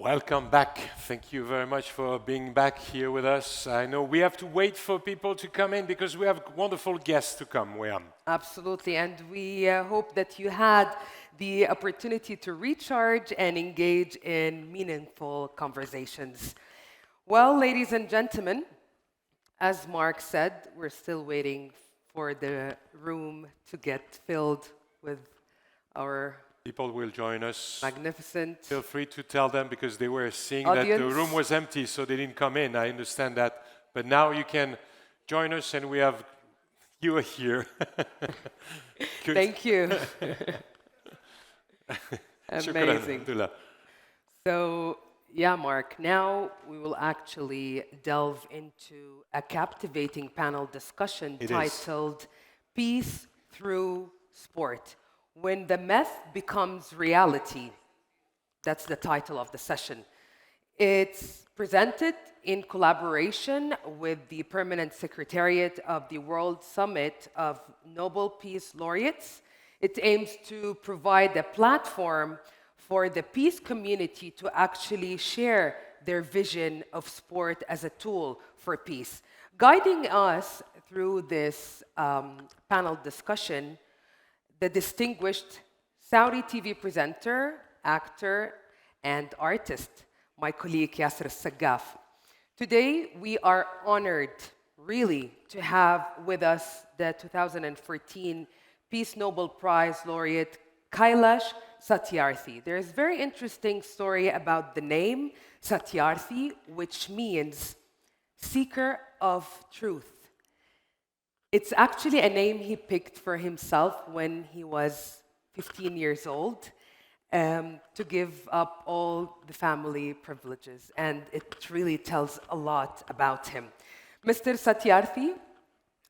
Welcome back. Thank you very much for being back here with us. I know we have to wait for people to come in because we have wonderful guests to come. Absolutely, and we hope that you had the opportunity to recharge and engage in meaningful conversations. Well, ladies and gentlemen, as Mark said, we're still waiting for the room to get filled with our People will join us. Magnificent. Feel free to tell them because they were seeing Audience. that the room was empty, so they didn't come in. I understand that. But now you can join us, and we have you here. Thank you. Amazing. So, yeah, Mark, now we will actually delve into a captivating panel discussion titled Peace Through Sport. When the myth becomes reality, that's the title of the session. It's presented in collaboration with the Permanent Secretariat of the World Summit of Nobel Peace Laureates. It aims to provide a platform for the peace community to actually share their vision of sport as a tool for peace. Guiding us through this panel discussion, the distinguished Saudi TV presenter, actor, and artist, my colleague Yasser Al-Sagaf. Today, we are honored, really, to have with us the 2014 Peace Nobel Prize Laureate, Kailash Satyarthi. There is a very interesting story about the name Satyarthi, which means seeker of truth. It's actually a name he picked for himself when he was 15 years old to give up all the family privileges. And it really tells a lot about him. Mr. Satyarthi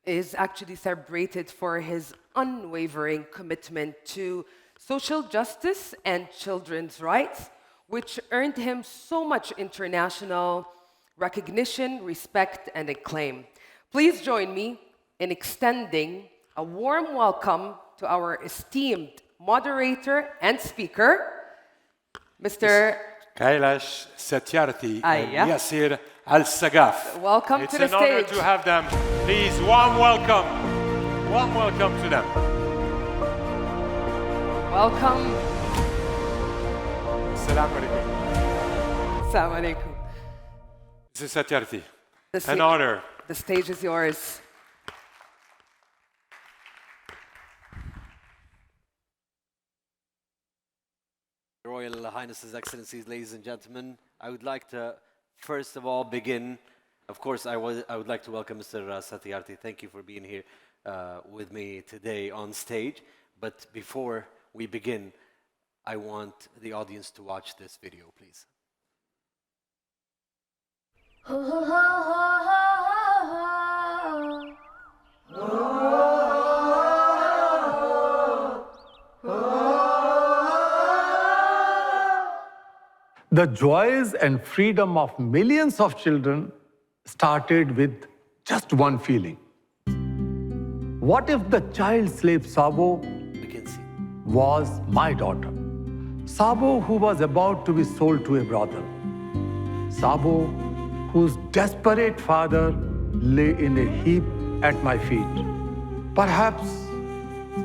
is actually celebrated for his unwavering commitment to social justice and children's rights, which earned him so much international recognition, respect, and acclaim. Please join me in extending a warm welcome to our esteemed moderator and speaker, Mr. Kailash Satyarthi and Yasser Al-Sagaf. Welcome to the stage. It's an honor to have them. Please, warm welcome. Warm welcome to them. Welcome. Assalamu alaikum. Assalamu alaikum. Mr. Satyarthi, an honor. The stage is yours. Royal Highnesses, Excellencies, ladies and gentlemen, I would like to first of all begin. Of course, I would like to welcome Mr. Satyarthi. Thank you for being here with me today on stage. But before we begin, I want the audience to watch this video, please. The joys and freedom of millions of children started with just one feeling. What if the child slave Sabo was my daughter? Sabo, who was about to be sold to a brothel. Sabo, whose desperate father lay in a heap at my feet. Perhaps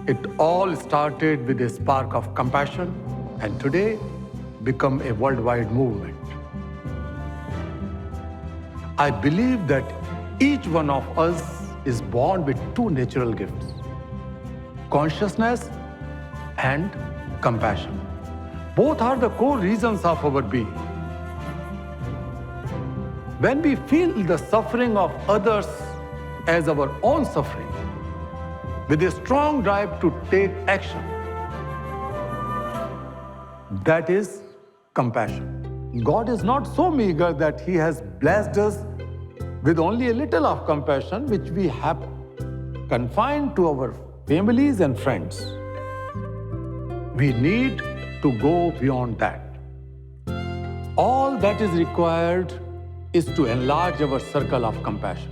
it all started with a spark of compassion, and today become a worldwide movement. I believe that each one of us is born with two natural gifts: consciousness and compassion. Both are the core reasons of our being. When we feel the suffering of others as our own suffering, with a strong drive to take action, that is compassion. God is not so meager that He has blessed us with only a little of compassion, which we have confined to our families and friends. We need to go beyond that. All that is required is to enlarge our circle of compassion.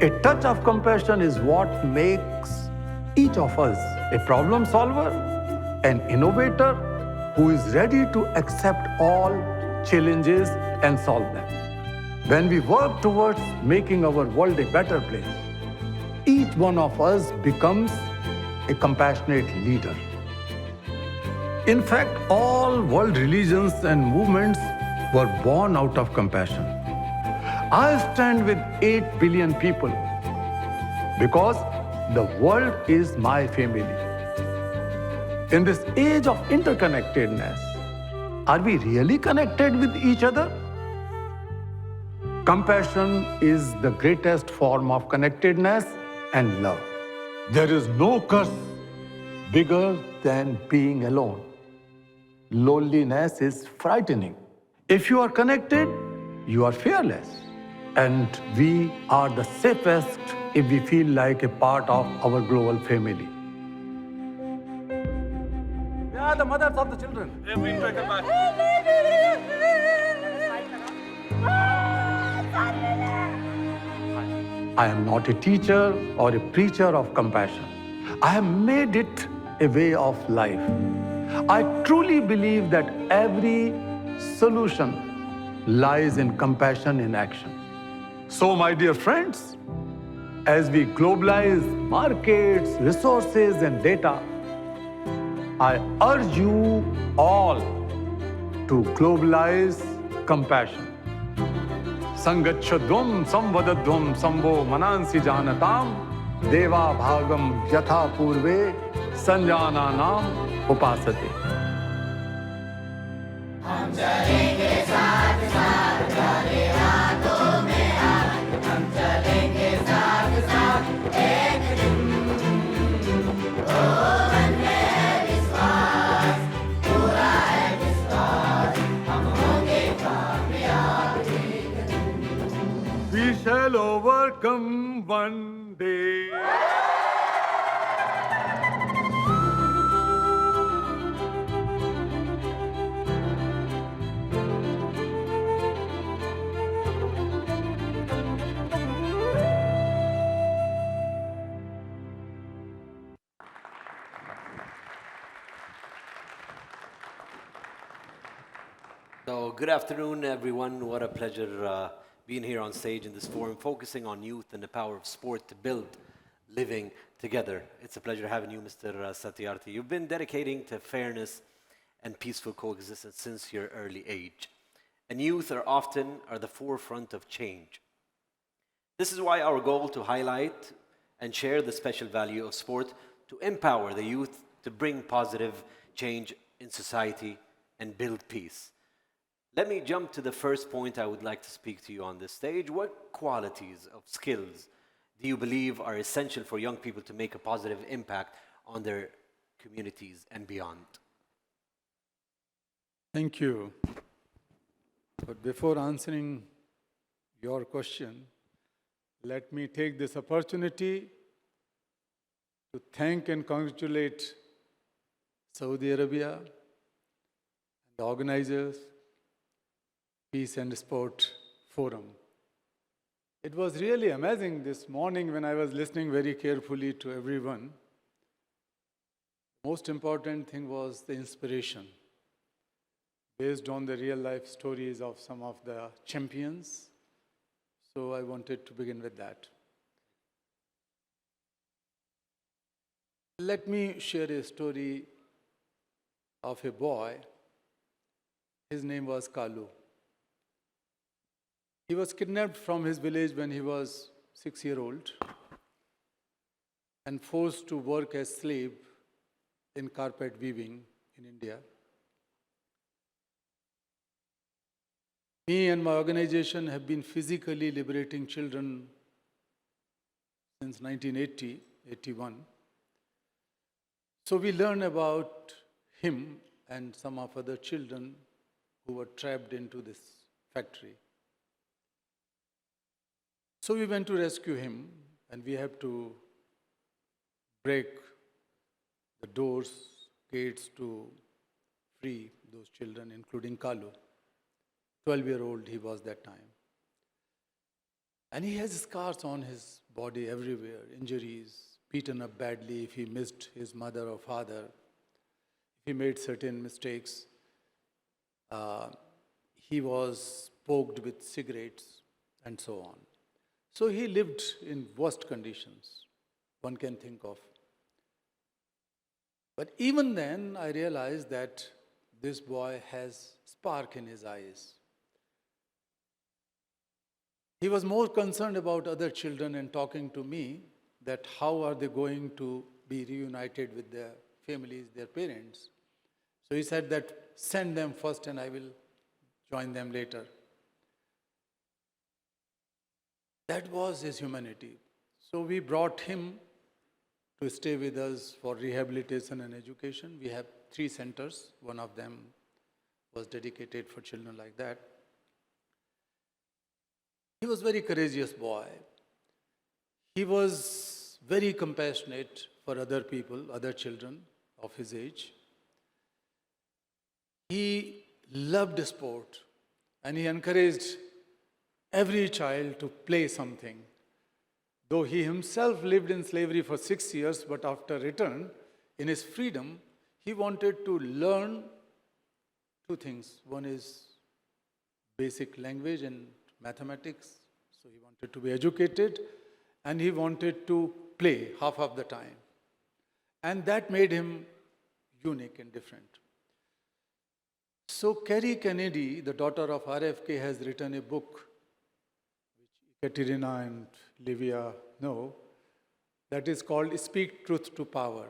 A touch of compassion is what makes each of us a problem solver, an innovator, who is ready to accept all challenges and solve them. When we work towards making our world a better place, each one of us becomes a compassionate leader. In fact, all world religions and movements were born out of compassion. I stand with 8 billion people because the world is my family. In this age of interconnectedness, are we really connected with each other? Compassion is the greatest form of connectedness and love. There is no curse bigger than being alone. Loneliness is frightening. If you are connected, you are fearless. And we are the safest if we feel like a part of our global family. Where are the mothers of the children? They've been taken back. I am not a teacher or a preacher of compassion. I have made it a way of life. I truly believe that every solution lies in compassion in action. So, my dear friends, as we globalize markets, resources, and data, I urge you all to globalize compassion. Sangachadvam samvadadvam sambo manansi janatam deva bhagam yatha purve sanjananam upasate. हम चलेंगे साथ साथ चले हाथों में हाथ हम चलेंगे साथ साथ एक दिन ओ मन में है विश्वास पूरा है विश्वास हम होंगे कामयाब एक दिन We shall overcome one day. So, good afternoon, everyone. What a pleasure being here on stage in this forum, focusing on youth and the power of sport to build living together. It's a pleasure having you, Mr. Satyarthi. You've been dedicating to fairness and peaceful coexistence since your early age. And youth are often at the forefront of change. This is why our goal to highlight and share the special value of sport to empower the youth to bring positive change in society and build peace. Let me jump to the first point I would like to speak to you on this stage. What qualities of skills do you believe are essential for young people to make a positive impact on their communities and beyond? Thank you. But before answering your question, let me take this opportunity to thank and congratulate Saudi Arabia, the organizers, Peace and Sport Forum. It was really amazing this morning when I was listening very carefully to everyone. Most important thing was the inspiration, based on the real-life stories of some of the champions. So I wanted to begin with that. Let me share a story of a boy. His name was Kalu. He was kidnapped from his village when he was 6-year-old and forced to work as slave in carpet weaving in India. Me and my organization have been physically liberating children since 1980-81. So we learned about him and some of other children who were trapped into this factory. So we went to rescue him, and we have to break the doors, gates to free those children, including Kalu. 12-year-old he was that time. And he has scars on his body everywhere, injuries, beaten up badly if he missed his mother or father, if he made certain mistakes. He was poked with cigarettes and so on. So he lived in worst conditions one can think of. But even then, I realized that this boy has spark in his eyes. He was more concerned about other children and talking to me that how are they going to be reunited with their families, their parents. So he said that send them first and I will join them later. That was his humanity. So we brought him to stay with us for rehabilitation and education. We have 3 centers. One of them was dedicated for children like that. He was a very courageous boy. He was very compassionate for other people, other children of his age. He loved sport and he encouraged every child to play something. Though he himself lived in slavery for 6 years, but after return, in his freedom, he wanted to learn 2 things. One is basic language and mathematics. So he wanted to be educated and he wanted to play half of the time. And that made him unique and different. So Carrie Kennedy, the daughter of RFK, has written a book, which Katerina and Livia know, that is called Speak Truth to Power.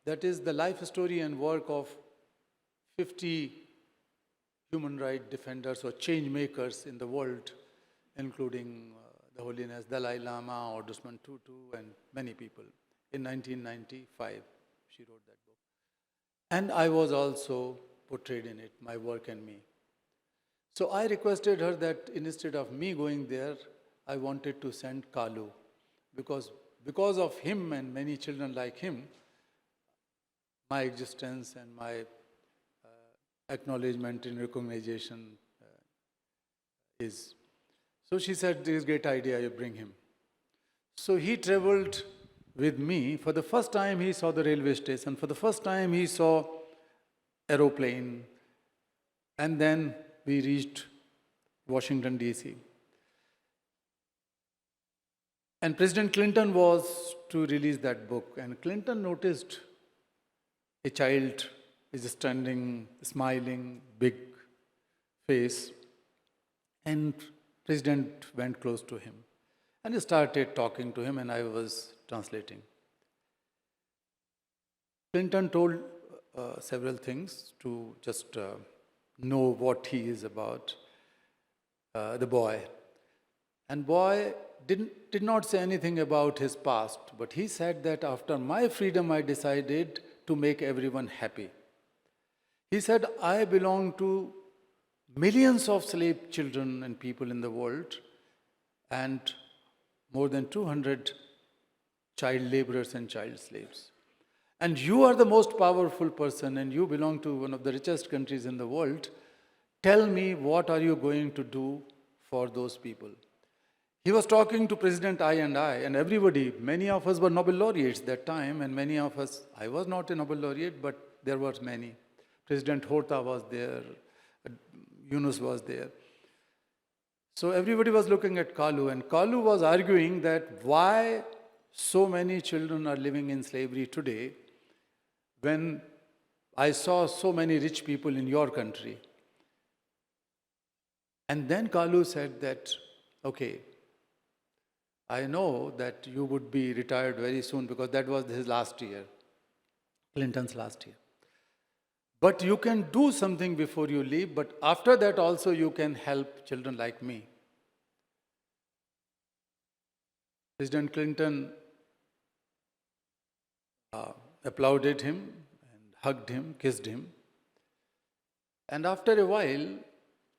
That is the life story and work of 50 human rights defenders or change makers in the world, including the Holiness Dalai Lama or Desmond Tutu and many people. In 1995, she wrote that book. And I was also portrayed in it, my work and me. So I requested her that instead of me going there, I wanted to send Kalu, because of him and many children like him, my existence and my acknowledgement and recognition is. So she said, this is a great idea, you bring him. So he traveled with me. For the first time, he saw the railway station. For the first time, he saw aeroplane. And then we reached Washington, D.C. And President Clinton was to release that book. And Clinton noticed a child is standing, smiling, big face. And President went close to him. And he started talking to him, and I was translating. Clinton told several things to just know what he is about, the boy. And boy did not say anything about his past, but he said that after my freedom, I decided to make everyone happy. He said, I belong to millions of slave children and people in the world, and more than 200 child laborers and child slaves. And you are the most powerful person, and you belong to one of the richest countries in the world. Tell me, what are you going to do for those people? He was talking to President and everybody. Many of us were Nobel Laureates that time, and many of us, I was not a Nobel Laureate, but there were many. President Horta was there, Yunus was there. So everybody was looking at Kalu, and Kalu was arguing that why so many children are living in slavery today when I saw so many rich people in your country. And then Kalu said that, okay, I know that you would be retired very soon because that was his last year, Clinton's last year. But you can do something before you leave, but after that also you can help children like me. President Clinton applauded him and hugged him, kissed him. And after a while,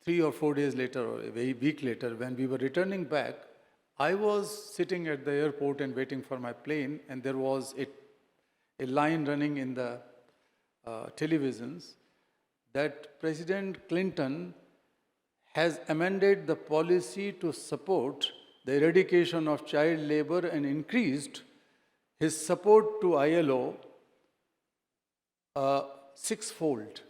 3 or 4 days later or a week later, when we were returning back, I was sitting at the airport and waiting for my plane, and there was a line running in the televisions that President Clinton has amended the policy to support the eradication of child labor and increased his support to ILO sixfold.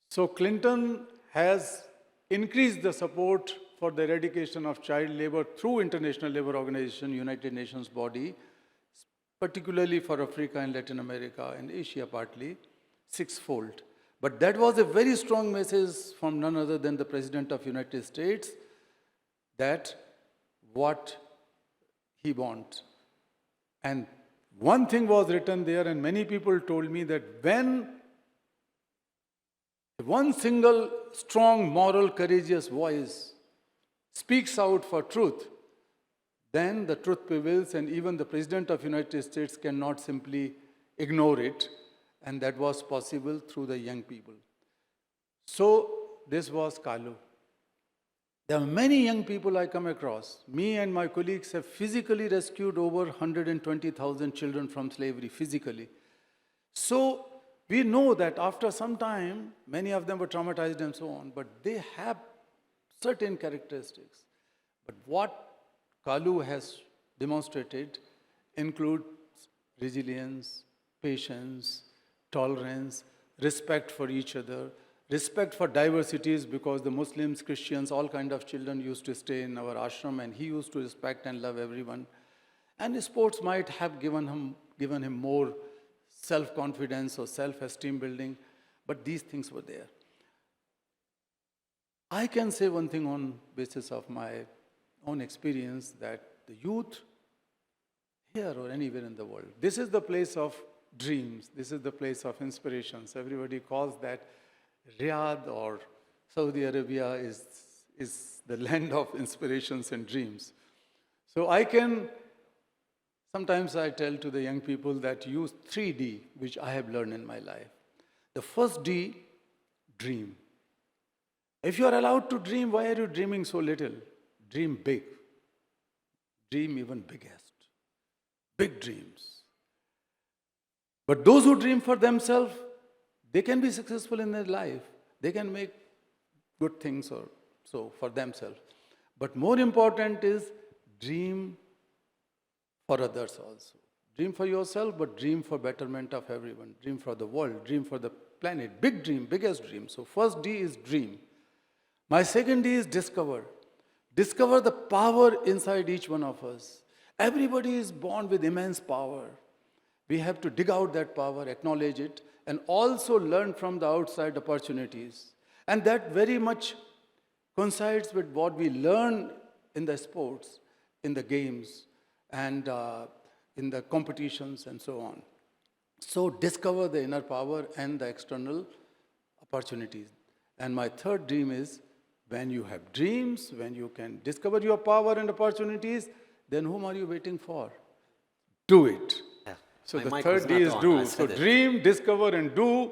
So Clinton has increased the support for the eradication of child labor through International Labour Organization, United Nations body, particularly for Africa and Latin America and Asia partly, sixfold. But that was a very strong message from none other than the President of United States that what he wants. And one thing was written there, and many people told me that when one single strong, moral, courageous voice speaks out for truth, then the truth prevails, and even the President of United States cannot simply ignore it, and that was possible through the young people. So this was Kalu. There are many young people I come across. Me and my colleagues have physically rescued over 120,000 children from slavery, physically. So we know that after some time, many of them were traumatized and so on, but they have certain characteristics. But what Kalu has demonstrated includes resilience, patience, tolerance, respect for each other, respect for diversities, because the Muslims, Christians, all kind of children used to stay in our ashram, and he used to respect and love everyone. And sports might have given him more self-confidence or self-esteem building, but these things were there. I can say one thing on basis of my own experience, that the youth here or anywhere in the world, this is the place of dreams, this is the place of inspirations. Everybody calls that Riyadh or Saudi Arabia is the land of inspirations and dreams. So sometimes I tell to the young people that use 3D, which I have learned in my life. The first D, dream. If you are allowed to dream, why are you dreaming so little? Dream big. Dream even biggest. Big dreams. But those who dream for themselves, they can be successful in their life. They can make good things or so for themselves. But more important is dream for others also. Dream for yourself, but dream for betterment of everyone. Dream for the world, dream for the planet. Big dream, biggest dream. So first D is dream. My second D is discover. Discover the power inside each one of us. Everybody is born with immense power. We have to dig out that power, acknowledge it, and also learn from the outside opportunities. And that very much coincides with what we learn in the sports, in the games, and in the competitions and so on. So discover the inner power and the external opportunities. And my third dream is, when you have dreams, when you can discover your power and opportunities, then whom are you waiting for? Do it. Yeah. So My the mic third was D not is on. do. I So said it. dream, discover, and do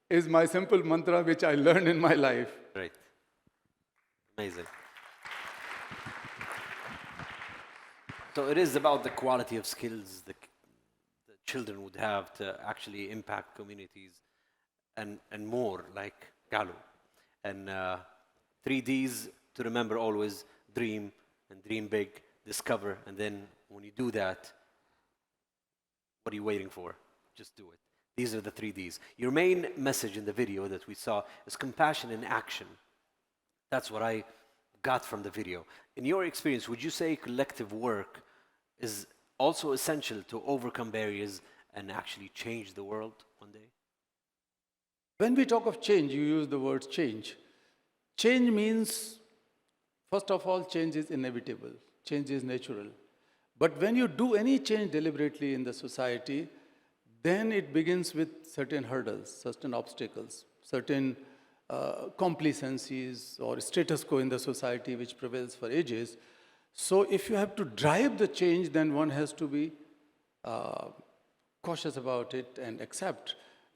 is my simple mantra which I learned in my life. Great. Amazing. So it is about the quality of skills the children would have to actually impact communities and more, like Galu. And 3Ds to remember always: dream and dream big, discover, and then when you do that, what are you waiting for? Just do it. These are the 3Ds. Your main message in the video that we saw is compassion in action. That's what I got from the video. In your experience, would you say collective work is also essential to overcome barriers and actually change the world one day? When we talk of change, you use the word change. Change means, first of all, change is inevitable. Change is natural. But when you do any change deliberately in the society, then it begins with certain hurdles, certain obstacles, certain complacencies or status quo in the society which prevails for ages. So if you have to drive the change, then one has to be cautious about it and accept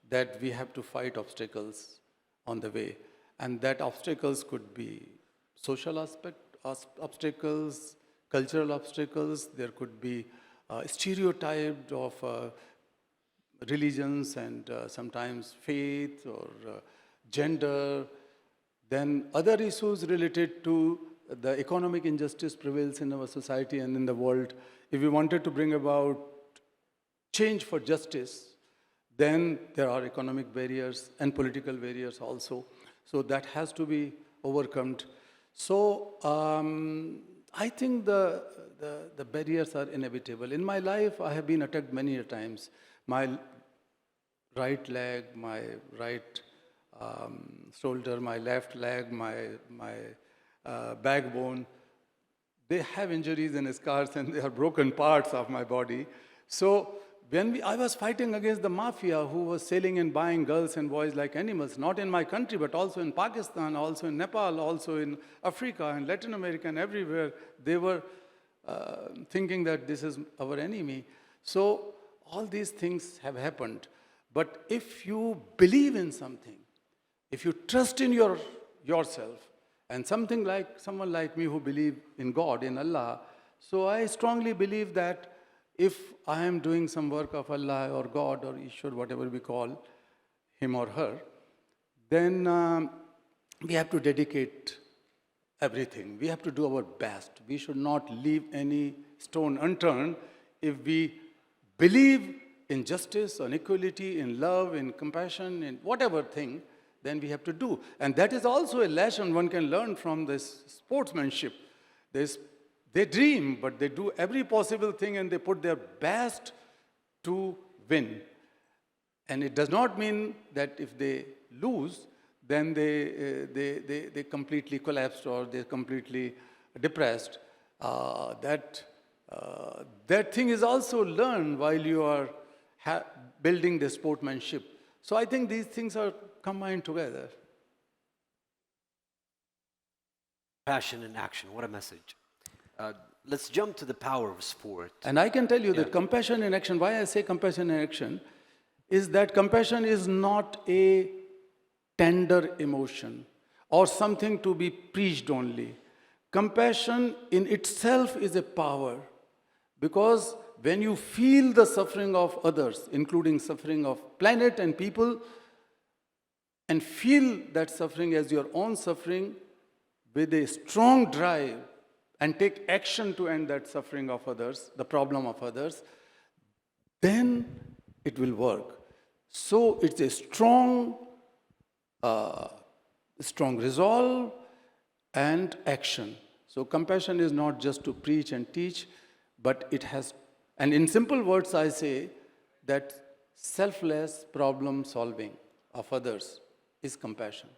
that we have to fight obstacles on the way. And that obstacles could be social obstacles, cultural obstacles. There could be stereotyped of religions and sometimes faith or gender. Then other issues related to the economic injustice prevails in our society and in the world. If we wanted to bring about change for justice, Then there are economic barriers and political barriers also. So that has to be overcome. So I think the barriers are inevitable. In my life, I have been attacked many a times. My right leg, my right shoulder, my left leg, my backbone, they have injuries and scars and they are broken parts of my body. So when I was fighting against the mafia who was selling and buying girls and boys like animals, not in my country, but also in Pakistan, also in Nepal, also in Africa and Latin America and everywhere, they were thinking that this is our enemy. So all these things have happened. But if you believe in something, if you trust in yourself, and someone like me who believe in God, in Allah, so I strongly believe that if I am doing some work of Allah or God or Ishwar, whatever we call him or her, then we have to dedicate everything. We have to do our best. We should not leave any stone unturned. If we believe in justice, in equality, in love, in compassion, in whatever thing, then we have to do. And that is also a lesson one can learn from this sportsmanship. They dream, but they do every possible thing and they put their best to win. And it does not mean that if they lose, then they completely collapsed or they're completely depressed. That thing is also learned while you are building the sportsmanship. So I think these things are combined together. Passion and action, what a message. Let's jump to the power of sport. And I can tell you that compassion in action, why I say compassion in action, is that compassion is not a tender emotion or something to be preached only. Compassion in itself is a power, because when you feel the suffering of others, including suffering of planet and people, and feel that suffering as your own suffering with a strong drive and take action to end that suffering of others, the problem of others, then it will work. So it's a strong resolve and action. So compassion is not just to preach and teach, but it has, and in simple words I say that selfless problem solving of others is compassion.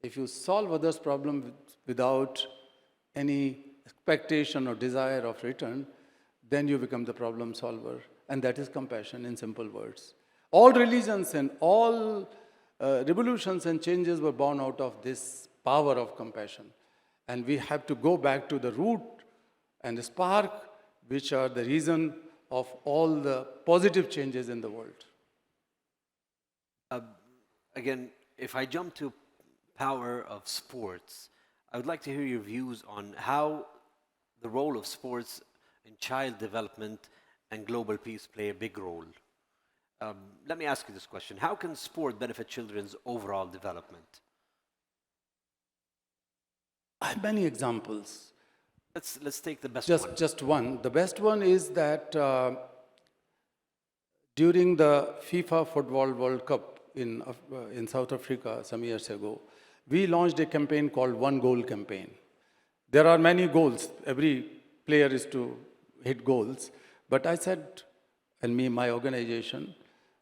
If you solve others' problem without any expectation or desire of return, then you become the problem solver. And that is compassion in simple words. All religions and all revolutions and changes were born out of this power of compassion. And we have to go back to the root and the spark, which are the reason of all the positive changes in the world. Again, if I jump to power of sports, I would like to hear your views on how the role of sports in child development and global peace play a big role. Let me ask you this question. How can sport benefit children's overall development? I have many examples. Let's take the best one. Just one. The best one is that during the FIFA Football World Cup in South Africa some years ago, we launched a campaign called One Goal Campaign. There are many goals. Every player is to hit goals. But I said, and my organization,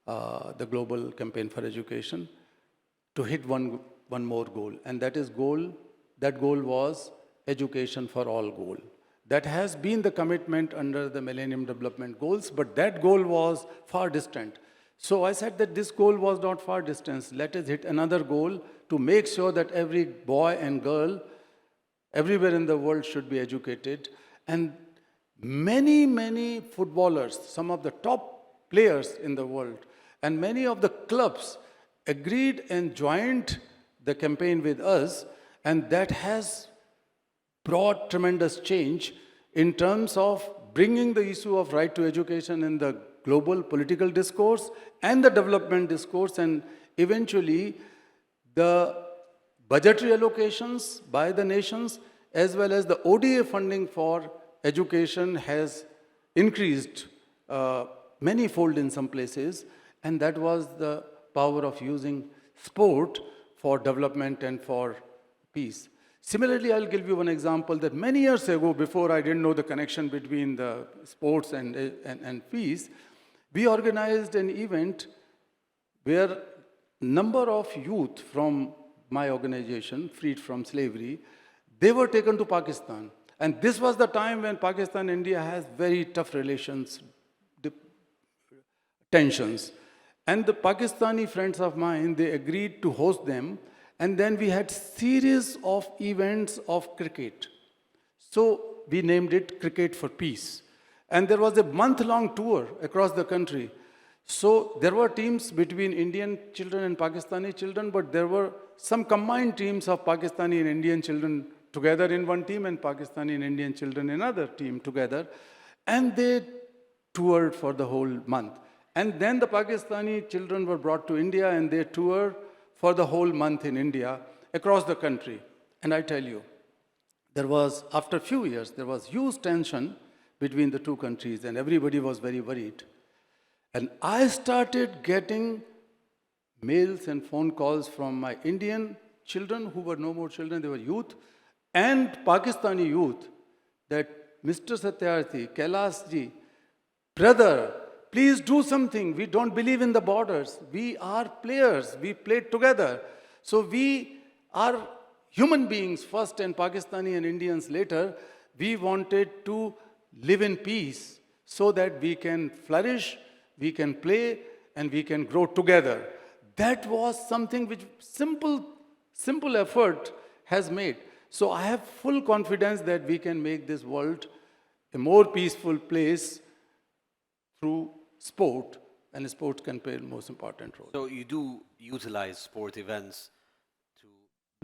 the Global Campaign for Education, to hit one more goal. And that goal was education for all goal. That has been the commitment under the Millennium Development Goals, but that goal was far distant. So I said that this goal was not far distant. Let us hit another goal to make sure that every boy and girl everywhere in the world should be educated. And many, many footballers, some of the top players in the world, and many of the clubs agreed and joined the campaign with us, and that has brought tremendous change in terms of bringing the issue of right to education in the global political discourse and the development discourse, and eventually the budgetary allocations by the nations as well as the ODA funding for education has increased many-fold in some places, And that was the power of using sport for development and for peace. Similarly, I'll give you one example that many years ago, before I didn't know the connection between the sports and peace, we organized an event where number of youth from my organization, Freed from Slavery, they were taken to Pakistan. And this was the time when Pakistan and India has very tough relations, tensions. And the Pakistani friends of mine, they agreed to host them. And then we had series of events of cricket. So we named it Cricket for Peace. And there was a month-long tour across the country. So there were teams between Indian children and Pakistani children, but there were some combined teams of Pakistani and Indian children together in one team and Pakistani and Indian children in another team together. And they toured for the whole month. And then the Pakistani children were brought to India and they toured for the whole month in India across the country. And I tell you, there was, after a few years, there was huge tension between the two countries and everybody was very worried. And I started getting mails and phone calls from my Indian children who were no more children, they were youth, and Pakistani youth that Mr. Satyarthi, Kailash ji, brother, please do something. We don't believe in the borders. We are players. We played together. So we are human beings first and Pakistani and Indians later. We wanted to live in peace so that we can flourish, we can play, and we can grow together. That was something which simple effort has made. So I have full confidence that we can make this world a more peaceful place through sport, and sport can play the most important role. So you do utilize sport events to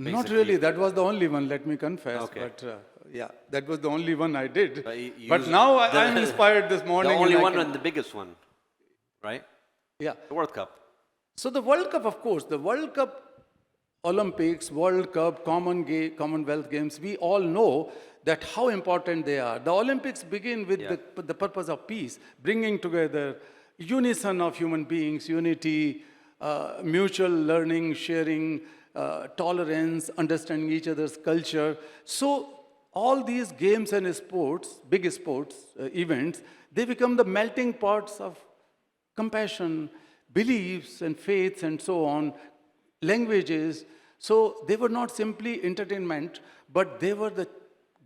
Not really, that was the only one, let me confess. Okay. But yeah, that was the only one I did. you But use now I'm inspired this the morning. only and I one can- and the biggest one, right? Yeah. The World Cup. So the World Cup, of course, the World Cup, Olympics, World Cup, Commonwealth Games, we all know that how important they are. The Olympics begin with the purpose of peace, bringing together unison of human beings, unity, mutual learning, sharing, tolerance, understanding each other's culture. So all these games and sports, big sports events, they become the melting pots of compassion, beliefs and faiths and so on, languages. So they were not simply entertainment, but they were the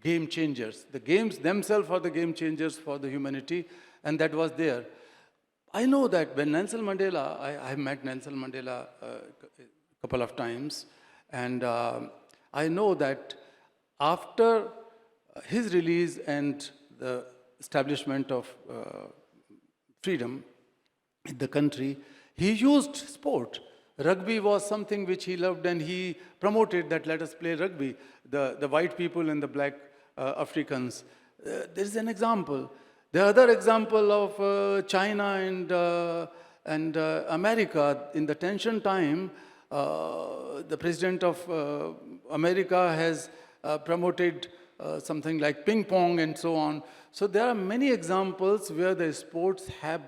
game changers. The games themselves are the game changers for the humanity, and that was there. I know that when Nelson Mandela, I met Nelson Mandela a couple of times, and I know that after his release and the establishment of freedom in the country, he used sport. Rugby was something which he loved and he promoted that let us play rugby, the white people and the black Africans. There is an example. The other example of China and America, in the tension time, the president of America has promoted something like ping pong and so on. So there are many examples where the sports have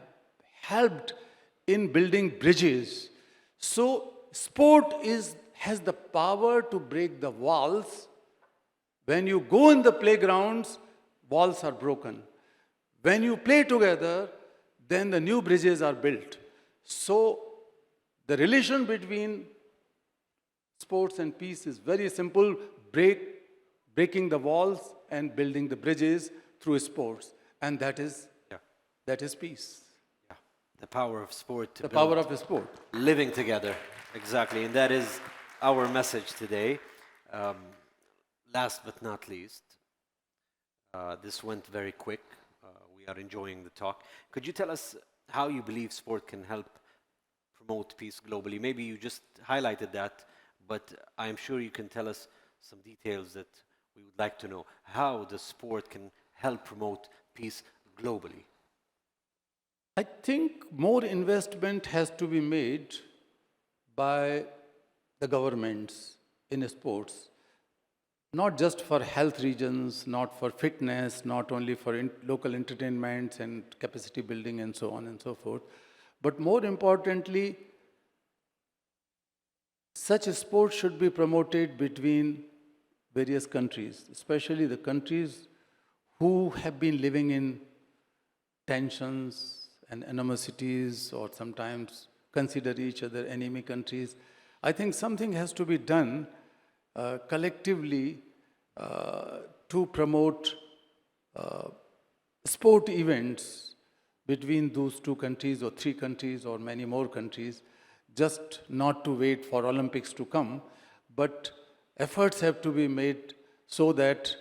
helped in building bridges. So sport has the power to break the walls. When you go in the playgrounds, walls are broken. When you play together, then the new bridges are built. So the relation between sports and peace is very simple, breaking the walls and building the bridges through sports. And that is peace. Yeah. The power of sport to The build power of the sport. living together. Exactly. And that is our message today. Last but not least, this went very quick. We are enjoying the talk. Could you tell us how you believe sport can help promote peace globally? Maybe you just highlighted that, but I'm sure you can tell us some details that we would like to know. How the sport can help promote peace globally? I think more investment has to be made by the governments in sports. Not just for health reasons, not for fitness, not only for local entertainments and capacity building and so on and so forth, But more importantly, such a sport should be promoted between various countries, especially the countries who have been living in tensions and animosities or sometimes consider each other enemy countries. I think something has to be done collectively to promote sport events between those two countries or three countries or many more countries, just not to wait for Olympics to come, but efforts have to be made so that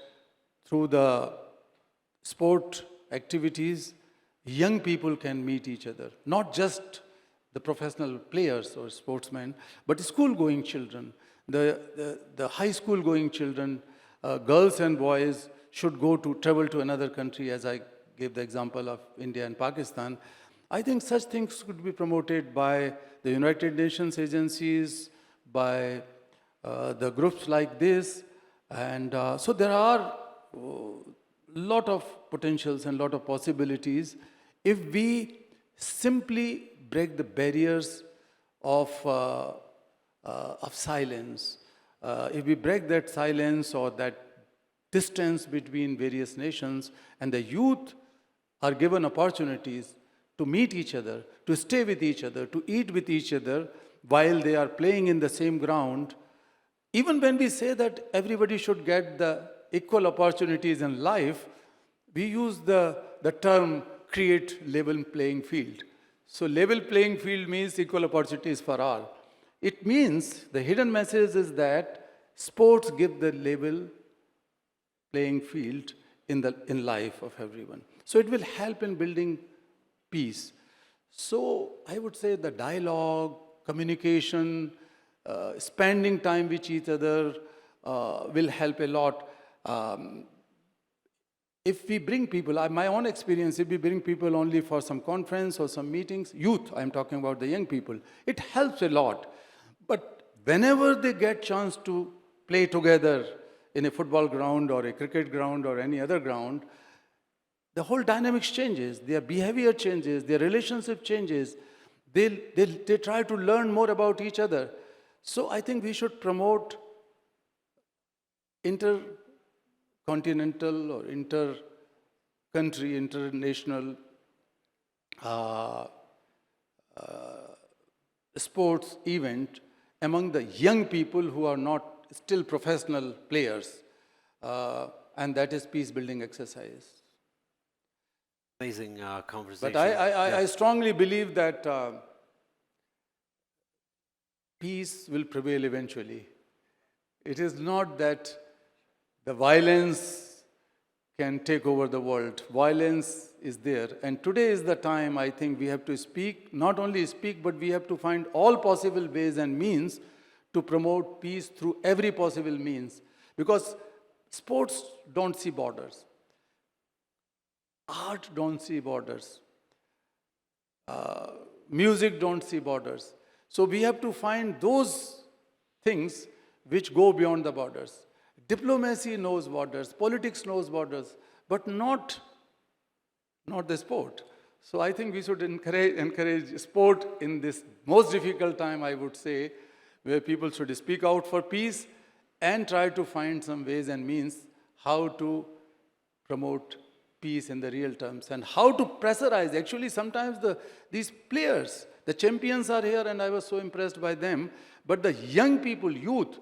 through the sport activities, young people can meet each other, not just the professional players or sportsmen, but school-going children, the high school-going children, girls and boys should travel to another country, as I gave the example of India and Pakistan. I think such things could be promoted by the United Nations agencies, by the groups like this, and so there are lot of potentials and lot of possibilities if we simply break the barriers of silence. If we break that silence or that distance between various nations, and the youth are given opportunities to meet each other, to stay with each other, to eat with each other while they are playing in the same ground. Even when we say that everybody should get the equal opportunities in life, we use the term create level playing field. So level playing field means equal opportunities for all. It means the hidden message is that sports give the level playing field in life of everyone. So it will help in building peace. So I would say the dialogue, communication, spending time with each other will help a lot. If we bring people, my own experience, if we bring people only for some conference or some meetings, youth, I'm talking about the young people, it helps a lot. But whenever they get chance to play together in a football ground or a cricket ground or any other ground, the whole dynamics changes, their behavior changes, their relationship changes. They try to learn more about each other. So I think we should promote intercontinental or inter-country, international sports event among the young people who are not still professional players, and that is peace-building exercise. Amazing conversation. But I strongly believe that peace will prevail eventually. It is not that the violence can take over the world. Violence is there. And today is the time, I think, we have to speak, not only speak, but we have to find all possible ways and means to promote peace through every possible means. Because sports don't see borders. Art don't see borders. Music don't see borders. So we have to find those things which go beyond the borders. Diplomacy knows borders, politics knows borders, but not the sport. So I think we should encourage sport in this most difficult time, I would say, where people should speak out for peace and try to find some ways and means how to promote peace in the real terms and how to pressurize. Actually, sometimes these players, the champions are here and I was so impressed by them, but the young people, youth,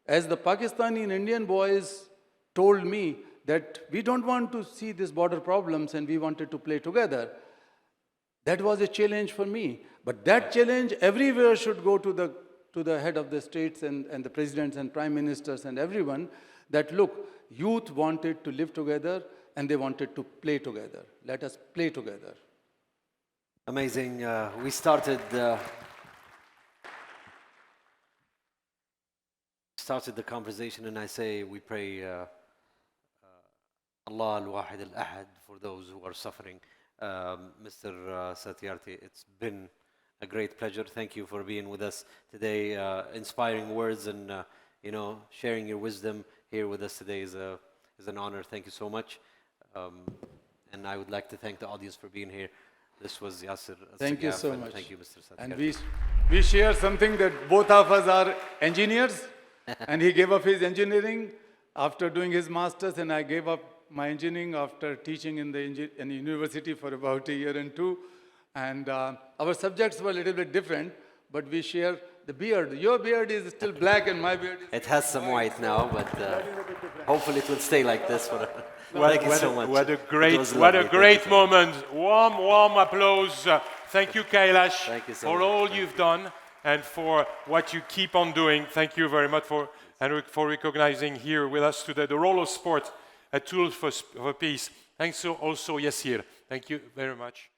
as the Pakistani and Indian boys told me that we don't want to see these border problems and we wanted to play together. That was a challenge for me. But that challenge everywhere should go to the head of the states and the presidents and prime ministers and everyone that, look, youth wanted to live together and they wanted to play together. Let us play together. Amazing. We started the conversation and I say we pray Allah al-Wahid al-Ahad for those who are suffering. Mr. Satyarthi, it's been a great pleasure. Thank you for being with us today. Inspiring words and sharing your wisdom here with us today is an honor. Thank you so much. And I would like to thank the audience for being here. This was Yasser. Thank you Sagaf, so and much. Thank you, Mr. Satya. And we share something that both of us are engineers, and he gave up his engineering after doing his master's, and I gave up my engineering after teaching in the university for about a year and two. And our subjects were a little bit different, but we share the beard. Your beard is still black, and my beard is It has some white now, but hopefully it will stay like this for. Thank you so much. What a It great, was what a lovely. Thank great you so much. moment. Warm applause. Thank you, Kailash, Thank you so for much. all Thank you've done and for what you keep on doing. Thank you very much for recognizing here with us today the role of sport, a tool for peace. Thanks also, Yassir. Thank you very much.